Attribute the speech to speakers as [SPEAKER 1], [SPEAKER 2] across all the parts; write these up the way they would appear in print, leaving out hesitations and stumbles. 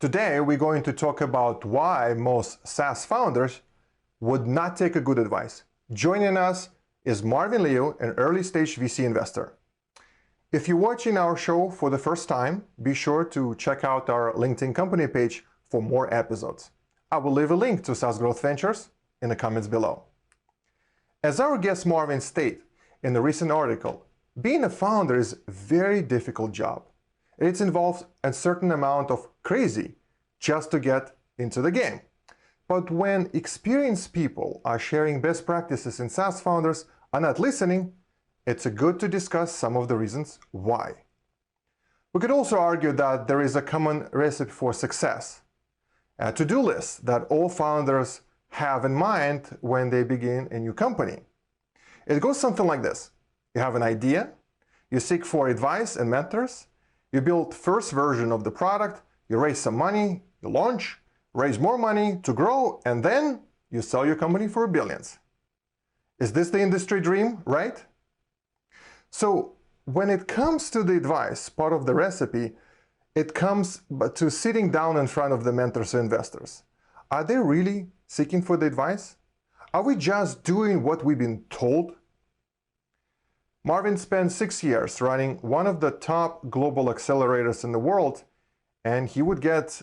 [SPEAKER 1] Today, we're going to talk about why most SaaS founders would not take a good advice. Joining us is Marvin Liao, an early-stage VC investor. If you're watching our show for the first time, be sure to check out our LinkedIn company page for more episodes. I will leave a link to SaaS Growth Ventures in the comments below. As our guest Marvin stated in a recent article, being a founder is a very difficult job. It involves a certain amount of crazy just to get into the game. But when experienced people are sharing best practices and SaaS founders are not listening, it's good to discuss some of the reasons why. We could also argue that there is a common recipe for success, a to-do list that all founders have in mind when they begin a new company. It goes something like this. You have an idea, you seek for advice and mentors, you build first version of the product, you raise some money, you launch, raise more money to grow, and then you sell your company for billions. Is this the industry dream, right? So when it comes to the advice, part of the recipe, it comes to sitting down in front of the mentors and investors. Are they really seeking for the advice? Are we just doing what we've been told? Marvin spent 6 years running one of the top global accelerators in the world, and he would get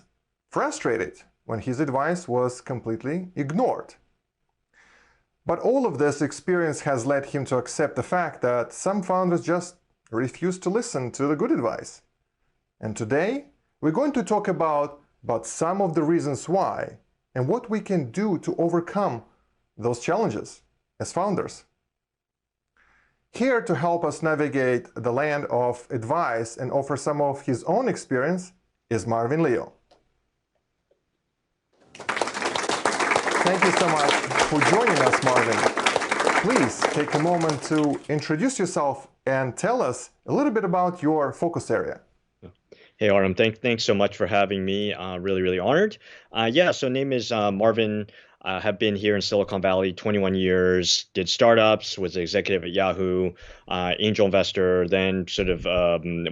[SPEAKER 1] frustrated when his advice was completely ignored. But all of this experience has led him to accept the fact that some founders just refuse to listen to the good advice. And today, we're going to talk about some of the reasons why and what we can do to overcome those challenges as founders. Here to help us navigate the land of advice and offer some of his own experience is Marvin Liao. Thank you so much for joining us, Marvin. Please take a moment to introduce yourself and tell us a little bit about your focus area.
[SPEAKER 2] Hey, Artem, thanks so much for having me. Really honored. So name is Marvin. Have been here in Silicon Valley 21 years, did startups, was an executive at Yahoo, angel investor, then sort of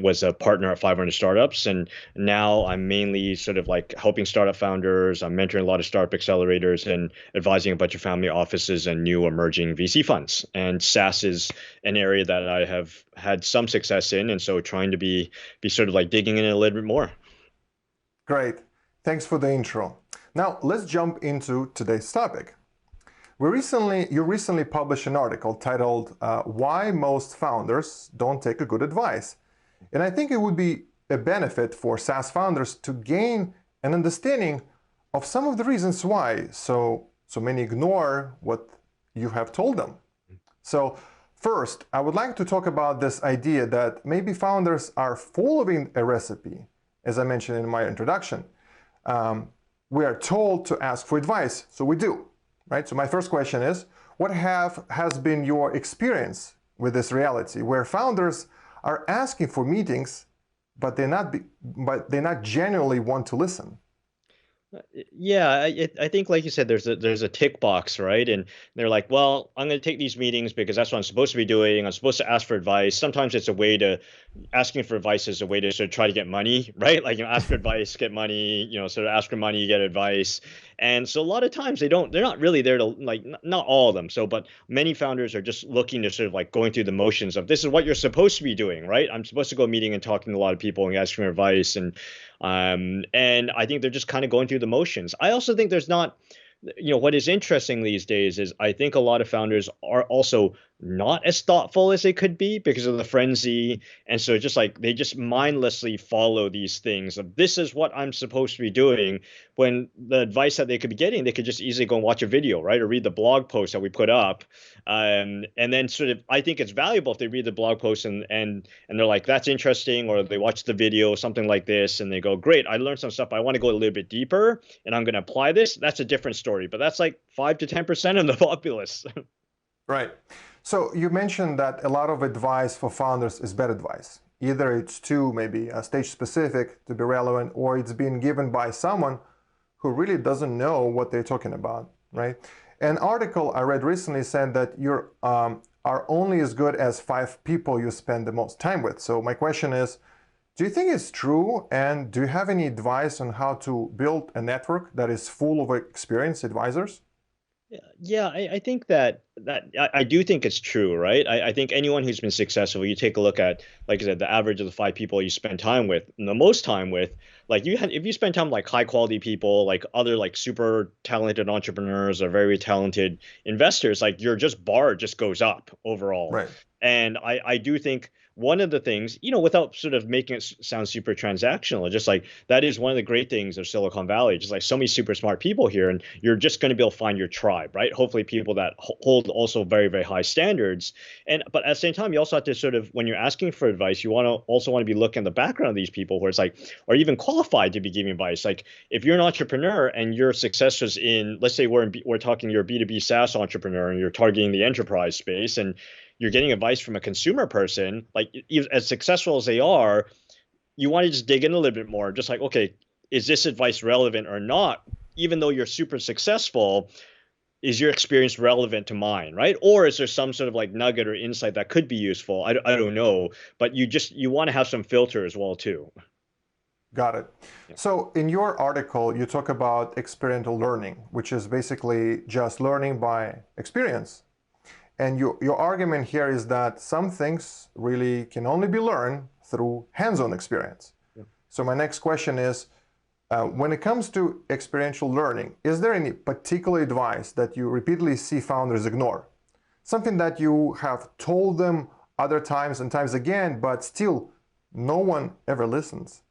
[SPEAKER 2] was a partner at 500 startups. And now I'm mainly sort of like helping startup founders. I'm mentoring a lot of startup accelerators and advising a bunch of family offices and new emerging VC funds. And SaaS is an area that I have had some success in. And so trying to be sort of like digging in a little bit more.
[SPEAKER 1] Great. Thanks for the intro. Now, let's jump into today's topic. You recently published an article titled, Why Most Founders Don't Take a Good Advice. And I think it would be a benefit for SaaS founders to gain an understanding of some of the reasons why so many ignore what you have told them. So first, I would like to talk about this idea that maybe founders are following a recipe, as I mentioned in my introduction. We are told to ask for advice, so we do, right? So my first question is, what has been your experience with this reality, where founders are asking for meetings, but they're not genuinely want to listen?
[SPEAKER 2] Yeah, I think, like you said, there's a tick box, right? And they're like, well, I'm going to take these meetings because that's what I'm supposed to be doing. I'm supposed to ask for advice. Sometimes it's a way to asking for advice is a way to sort of try to get money, right? Like, ask for advice, get money, sort of ask for money, you get advice. And so a lot of times they're not really there to like, not all of them. So, but many founders are just looking to sort of like going through the motions of this is what you're supposed to be doing, right? I'm supposed to go meeting and talking to a lot of people and asking for advice. And I think they're just kind of going through the motions. I also think there's not, what is interesting these days is I think a lot of founders are also not as thoughtful as they could be because of the frenzy. And so just like they just mindlessly follow these things of this is what I'm supposed to be doing, when the advice that they could be getting, they could just easily go and watch a video, right? Or read the blog post that we put up. And then sort of, I think it's valuable if they read the blog post and they're like, that's interesting, or they watch the video, something like this, and they go, great, I learned some stuff. I want to go a little bit deeper and I'm going to apply this. That's a different story, but that's like 5 to 10% of the populace.
[SPEAKER 1] Right. So you mentioned that a lot of advice for founders is bad advice. Either it's too maybe stage specific to be relevant, or it's being given by someone who really doesn't know what they're talking about, right? An article I read recently said that you are only as good as 5 people you spend the most time with. So my question is, Do you think it's true? And do you have any advice on how to build a network that is full of experienced advisors?
[SPEAKER 2] Yeah, I think I do think it's true, right? I think anyone who's been successful, you take a look at, like I said, the average of the five people you spend time with, and the most time with, like if you spend time with, like, high quality people, like other like super talented entrepreneurs or very talented investors, like your just bar just goes up overall.
[SPEAKER 1] Right.
[SPEAKER 2] And I do think one of the things, without sort of making it sound super transactional, just like that is one of the great things of Silicon Valley, just like so many super smart people here, and you're just going to be able to find your tribe, right? Hopefully people that hold also very, very high standards. And but at the same time, you also have to sort of, when you're asking for advice, you want to be looking at the background of these people, where it's like, are you even qualified to be giving advice? Like, if you're an entrepreneur and your success is in, let's say we're talking, you're a B2B SaaS entrepreneur and you're targeting the enterprise space, and you're getting advice from a consumer person, like as successful as they are, you want to just dig in a little bit more. Just like, okay, is this advice relevant or not? Even though you're super successful, is your experience relevant to mine, right? Or is there some sort of like nugget or insight that could be useful? I don't know, but you want to have some filter as well too.
[SPEAKER 1] Got it.
[SPEAKER 2] Yeah.
[SPEAKER 1] So in your article, you talk about experiential learning, which is basically just learning by experience. And your argument here is that some things really can only be learned through hands-on experience.
[SPEAKER 2] Yeah.
[SPEAKER 1] So my next question is, when it comes to experiential learning, is there any particular advice that you repeatedly see founders ignore? Something that you have told them other times and times again, but still no one ever listens?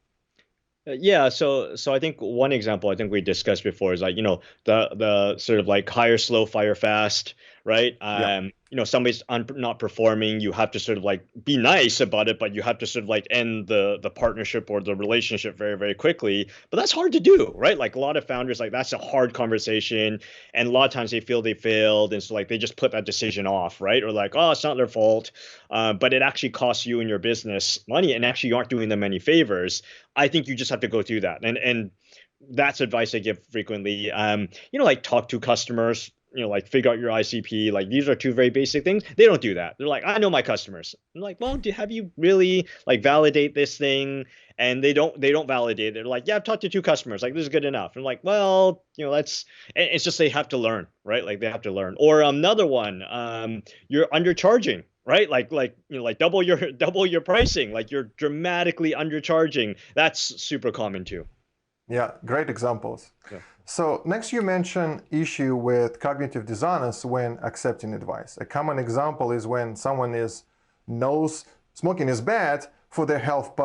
[SPEAKER 2] Yeah, so I think one example I think we discussed before is like, the sort of like hire slow, fire fast, right?
[SPEAKER 1] Yeah.
[SPEAKER 2] Somebody's not performing, you have to sort of like be nice about it, but you have to sort of like end the partnership or the relationship very, very quickly. But that's hard to do, right? Like a lot of founders, like that's a hard conversation, and a lot of times they feel they failed, and so like they just put that decision off, right? Or like, oh, it's not their fault, but it actually costs you and your business money, and actually you aren't doing them any favors. I think you just have to go through that. And that's advice I give frequently. Like talk to customers, like figure out your ICP. Like these are two very basic things. They don't do that. They're like, I know my customers. I'm like, well, have you really like validate this thing? And they don't validate it. They're like, yeah, I've talked to two customers. Like, this is good enough. I'm like, well, it's just they have to learn, right? Like they have to learn. Or another one, you're undercharging, right? Like double your pricing. Like you're dramatically undercharging. That's super common too.
[SPEAKER 1] Yeah, great examples.
[SPEAKER 2] Yeah.
[SPEAKER 1] So next you mention issue with cognitive dissonance when accepting advice. A common example is when someone knows smoking is bad for their health,